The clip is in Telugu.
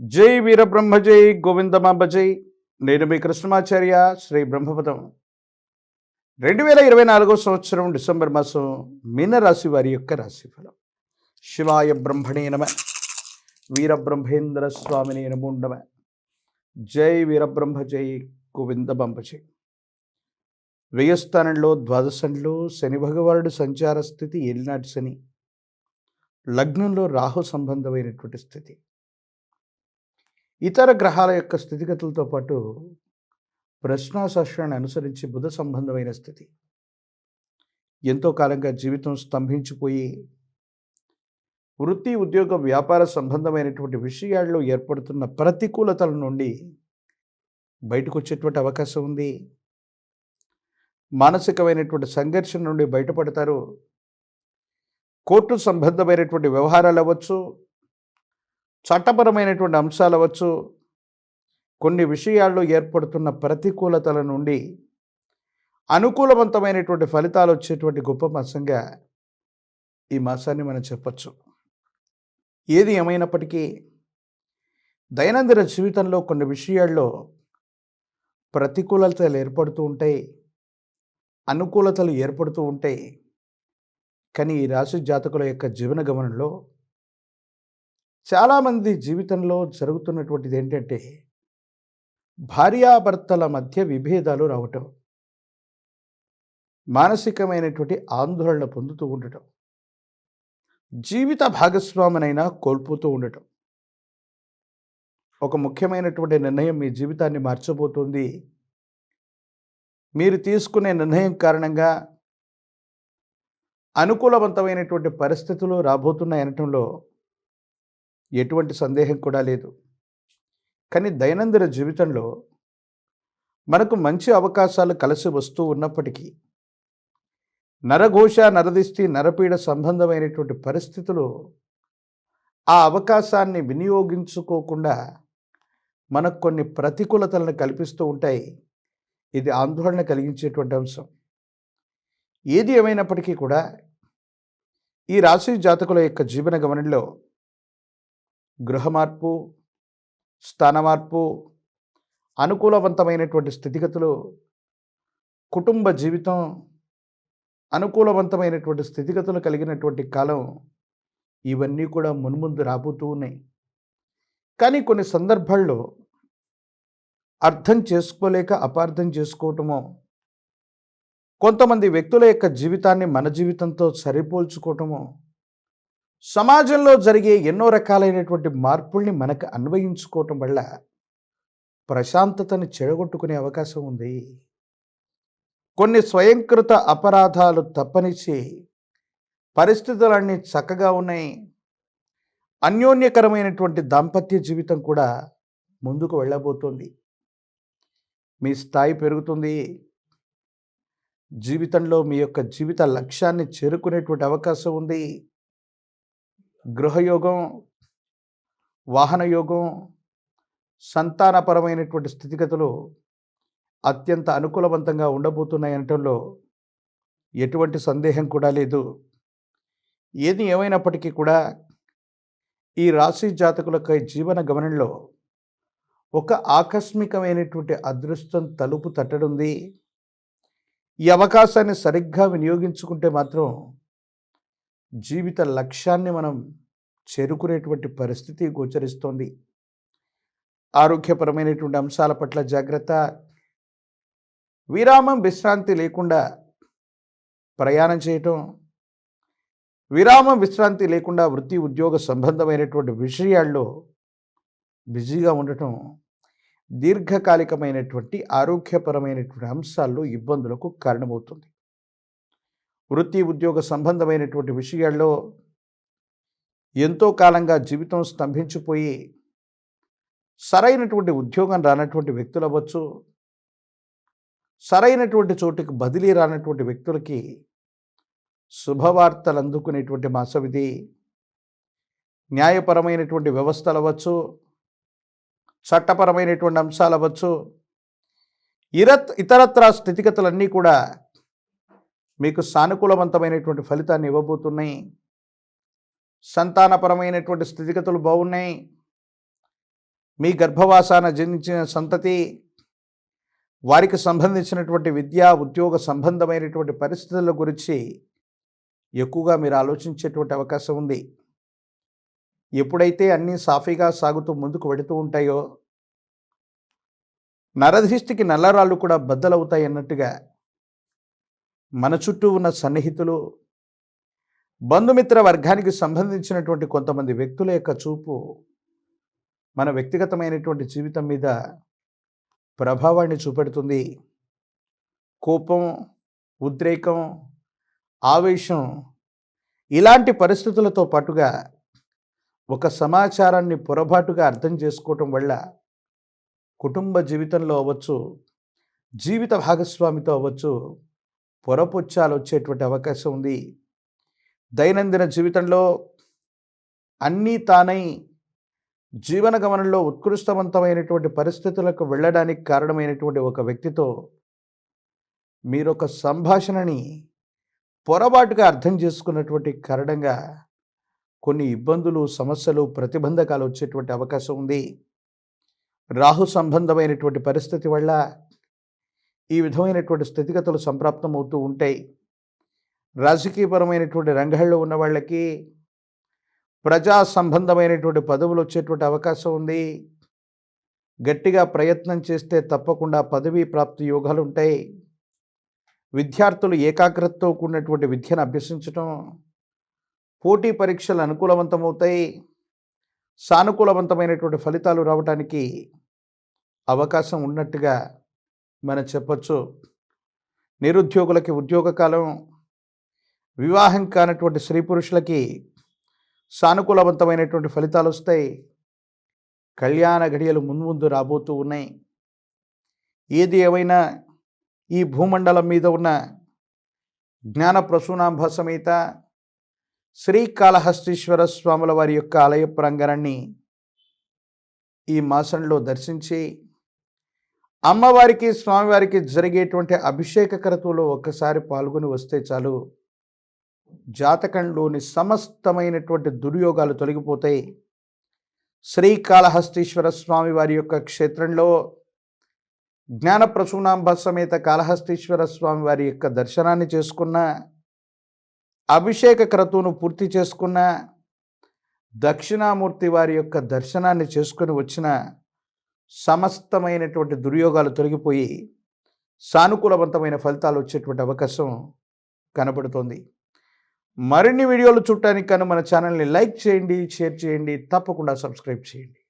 జై వీరబ్రహ్మ జై గోవిందమాంబ జై. నేను మీ కృష్ణమాచార్య శ్రీ బ్రహ్మపదం. 2024 సంవత్సరం డిసెంబర్ మాసం మీనరాశి వారి యొక్క రాశిఫలం. శివాయ బ్రహ్మణే నమ. వీరబ్రహ్మేంద్ర స్వామిని నమో నమ. జై వీరబ్రహ్మ జై గోవిందమాంబ జై. వ్యయస్థానంలో ద్వాదశంలో శని భగవానుడు సంచార స్థితి ఏలినాటి శని, లగ్నంలో రాహు సంబంధమైనటువంటి స్థితి, ఇతర గ్రహాల యొక్క స్థితిగతులతో పాటు ప్రశ్నాశాస్త్రాన్ని అనుసరించి బుధ సంబంధమైన స్థితి, ఎంతో కాలంగా జీవితం స్తంభించిపోయి వృత్తి ఉద్యోగ వ్యాపార సంబంధమైనటువంటి విషయాల్లో ఏర్పడుతున్న ప్రతికూలతల నుండి బయటకు వచ్చేటువంటి అవకాశం ఉంది. మానసికమైనటువంటి సంఘర్షణ నుండి బయటపడతారు. కోర్టు సంబంధమైనటువంటి వ్యవహారాలు అవ్వచ్చు, చట్టపరమైనటువంటి అంశాలు అవ్వచ్చు, కొన్ని విషయాల్లో ఏర్పడుతున్న ప్రతికూలతల నుండి అనుకూలవంతమైనటువంటి ఫలితాలు వచ్చేటువంటి గొప్ప మాసంగా ఈ మాసాన్ని మనం చెప్పచ్చు. ఏది ఏమైనప్పటికీ దైనందిన జీవితంలో కొన్ని విషయాల్లో ప్రతికూలతలు ఏర్పడుతూ ఉంటాయి, అనుకూలతలు ఏర్పడుతూ ఉంటాయి. కానీ ఈ రాశి జాతకుల యొక్క జీవన గమనంలో చాలామంది జీవితంలో జరుగుతున్నటువంటిది ఏంటంటే భార్యాభర్తల మధ్య విభేదాలు రావటం, మానసికమైనటువంటి ఆందోళన పొందుతూ ఉండటం, జీవిత భాగస్వామినైనా కోల్పోతూ ఉండటం. ఒక ముఖ్యమైనటువంటి నిర్ణయం మీ జీవితాన్ని మార్చబోతుంది. మీరు తీసుకునే నిర్ణయం కారణంగా అనుకూలవంతమైనటువంటి పరిస్థితులు రాబోతున్నాయనటంలో ఎటువంటి సందేహం కూడా లేదు. కానీ దైనందిన జీవితంలో మనకు మంచి అవకాశాలు కలిసి వస్తూ ఉన్నప్పటికీ నరఘోష, నరదిష్టి, నరపీడ సంబంధమైనటువంటి పరిస్థితులు ఆ అవకాశాన్ని వినియోగించుకోకుండా మనకు కొన్ని ప్రతికూలతలను కల్పిస్తూ ఉంటాయి. ఇది ఆందోళన కలిగించేటువంటి అంశం. ఏది ఏమైనప్పటికీ కూడా ఈ రాశి జాతకుల యొక్క జీవన గమనంలో గృహ మార్పు, స్థాన మార్పు, అనుకూలవంతమైనటువంటి స్థితిగతులు, కుటుంబ జీవితం, అనుకూలవంతమైనటువంటి స్థితిగతులు కలిగినటువంటి కాలం, ఇవన్నీ కూడా మున్ముందు రాబోతూ ఉన్నాయి. కానీ కొన్ని సందర్భాల్లో అర్థం చేసుకోలేక అపార్థం చేసుకోవటమో, కొంతమంది వ్యక్తుల యొక్క జీవితాన్ని మన జీవితంతో సరిపోల్చుకోవటమో, సమాజంలో జరిగే ఎన్నో రకాలైనటువంటి మార్పుల్ని మనకు అన్వయించుకోవటం వల్ల ప్రశాంతతని చెడగొట్టుకునే అవకాశం ఉంది. కొన్ని స్వయంకృత అపరాధాలు తప్పనిచ్చి పరిస్థితులన్నీ చక్కగా ఉన్నాయి. అన్యోన్యకరమైనటువంటి దాంపత్య జీవితం కూడా ముందుకు వెళ్ళబోతోంది. మీ స్థాయి పెరుగుతుంది. జీవితంలో మీ యొక్క జీవిత లక్ష్యాన్ని చేరుకునేటువంటి అవకాశం ఉంది. గృహయోగం, వాహనయోగం, సంతానపరమైనటువంటి స్థితిగతులు అత్యంత అనుకూలవంతంగా ఉండబోతున్నాయనటంలో ఎటువంటి సందేహం కూడా లేదు. ఏది ఏమైనప్పటికీ కూడా ఈ రాశి జాతకులకై జీవన గమనంలో ఒక ఆకస్మికమైనటువంటి అదృష్టం తలుపు తట్టడుంది. ఈ అవకాశాన్ని సరిగ్గా వినియోగించుకుంటే మాత్రం జీవిత లక్ష్యాన్ని మనం చేరుకునేటువంటి పరిస్థితి గోచరిస్తోంది. ఆరోగ్యపరమైనటువంటి అంశాల పట్ల జాగ్రత్త. విరామం, విశ్రాంతి లేకుండా ప్రయాణం చేయటం, విరామం విశ్రాంతి లేకుండా వృత్తి ఉద్యోగ సంబంధమైనటువంటి విషయాల్లో బిజీగా ఉండటం దీర్ఘకాలికమైనటువంటి ఆరోగ్యపరమైనటువంటి అంశాల్లో ఇబ్బందులకు కారణమవుతుంది. వృత్తి ఉద్యోగ సంబంధమైనటువంటి విషయాల్లో ఎంతో కాలంగా జీవితం స్తంభించిపోయి సరైనటువంటి ఉద్యోగం రానటువంటి వ్యక్తులు అవ్వచ్చు, సరైనటువంటి చోటుకి బదిలీ రానటువంటి వ్యక్తులకి శుభవార్తలు అందుకునేటువంటి మాసం ఇది. న్యాయపరమైనటువంటి వ్యవస్థలు అవ్వచ్చు, చట్టపరమైనటువంటి అంశాలు అవ్వచ్చు, ఇతరత్రా స్థితిగతులన్నీ కూడా మీకు సానుకూలవంతమైనటువంటి ఫలితాన్ని ఇవ్వబోతున్నాయి. సంతానపరమైనటువంటి స్థితిగతులు బాగున్నాయి. మీ గర్భవాసాన జనించిన సంతతి వారికి సంబంధించినటువంటి విద్యా ఉద్యోగ సంబంధమైనటువంటి పరిస్థితుల గురించి ఎక్కువగా మీరు ఆలోచించేటువంటి అవకాశం ఉంది. ఎప్పుడైతే అన్నీ సాఫీగా సాగుతూ ముందుకు వెళుతూ ఉంటాయో నరధిష్టికి నల్లరాళ్ళు కూడా బద్దలవుతాయి అన్నట్టుగా మన చుట్టూ ఉన్న సన్నిహితులు, బంధుమిత్ర వర్గానికి సంబంధించినటువంటి కొంతమంది వ్యక్తుల యొక్క చూపు మన వ్యక్తిగతమైనటువంటి జీవితం మీద ప్రభావాన్ని చూపెడుతుంది. కోపం, ఉద్రేకం, ఆవేశం ఇలాంటి పరిస్థితులతో పాటుగా ఒక సమాచారాన్ని పొరపాటుగా అర్థం చేసుకోవటం వల్ల కుటుంబ జీవితంలో అవ్వచ్చు, జీవిత భాగస్వామితో అవ్వచ్చు, పొరపొచ్చాలు వచ్చేటువంటి అవకాశం ఉంది. దైనందిన జీవితంలో అన్నీ తానై జీవన గమనంలో ఉత్కృష్టవంతమైనటువంటి పరిస్థితులకు వెళ్ళడానికి కారణమైనటువంటి ఒక వ్యక్తితో మీరొక సంభాషణని పొరపాటుగా అర్థం చేసుకున్నటువంటి కారణంగా కొన్ని ఇబ్బందులు, సమస్యలు, ప్రతిబంధకాలు వచ్చేటువంటి అవకాశం ఉంది. రాహు సంబంధమైనటువంటి పరిస్థితి వల్ల ఈ విధమైనటువంటి స్థితిగతులు సంప్రాప్తమవుతూ ఉంటాయి. రాజకీయపరమైనటువంటి రంగాల్లో ఉన్న వాళ్ళకి ప్రజా సంబంధమైనటువంటి పదవులు వచ్చేటువంటి అవకాశం ఉంది. గట్టిగా ప్రయత్నం చేస్తే తప్పకుండా పదవీ ప్రాప్తి యోగాలు ఉంటాయి. విద్యార్థులు ఏకాగ్రతతో కూడినటువంటి విద్యను అభ్యసించడం, పోటీ పరీక్షలు అనుకూలవంతమవుతాయి. సానుకూలవంతమైనటువంటి ఫలితాలు రావడానికి అవకాశం ఉన్నట్టుగా మనం చెప్పచ్చు. నిరుద్యోగులకి ఉద్యోగ కాలం, వివాహం కానటువంటి స్త్రీ పురుషులకి సానుకూలవంతమైనటువంటి ఫలితాలు వస్తాయి. కళ్యాణ ఘడియలు ముందు రాబోతూ ఉన్నాయి. ఏది ఏమైనా ఈ భూమండలం మీద ఉన్న జ్ఞాన ప్రసూనాంబ సమేత శ్రీకాళహస్తీశ్వర స్వాముల వారి యొక్క ఆలయ ప్రాంగణాన్ని ఈ మాసంలో దర్శించి అమ్మవారికి, స్వామివారికి జరిగేటువంటి అభిషేక క్రతువులో ఒక్కసారి పాల్గొని వస్తే చాలు, జాతకంలోని సమస్తమైనటువంటి దుర్యోగాలు తొలగిపోతాయి. శ్రీకాళహస్తీశ్వర స్వామి వారి యొక్క క్షేత్రంలో జ్ఞాన ప్రసూనాంబ సమేత కాళహస్తీశ్వర స్వామి వారి యొక్క దర్శనాన్ని చేసుకున్న, అభిషేక క్రతువును పూర్తి చేసుకున్న, దక్షిణామూర్తి వారి యొక్క దర్శనాన్ని చేసుకుని వచ్చిన సమస్తమైనటువంటి దుర్యోగాలు తొలగిపోయి సానుకూలవంతమైన ఫలితాలు వచ్చేటువంటి అవకాశం కనబడుతోంది. మరిన్ని వీడియోలు చూడటానికి మన ఛానల్ని లైక్ చేయండి, షేర్ చేయండి, తప్పకుండా సబ్స్క్రైబ్ చేయండి.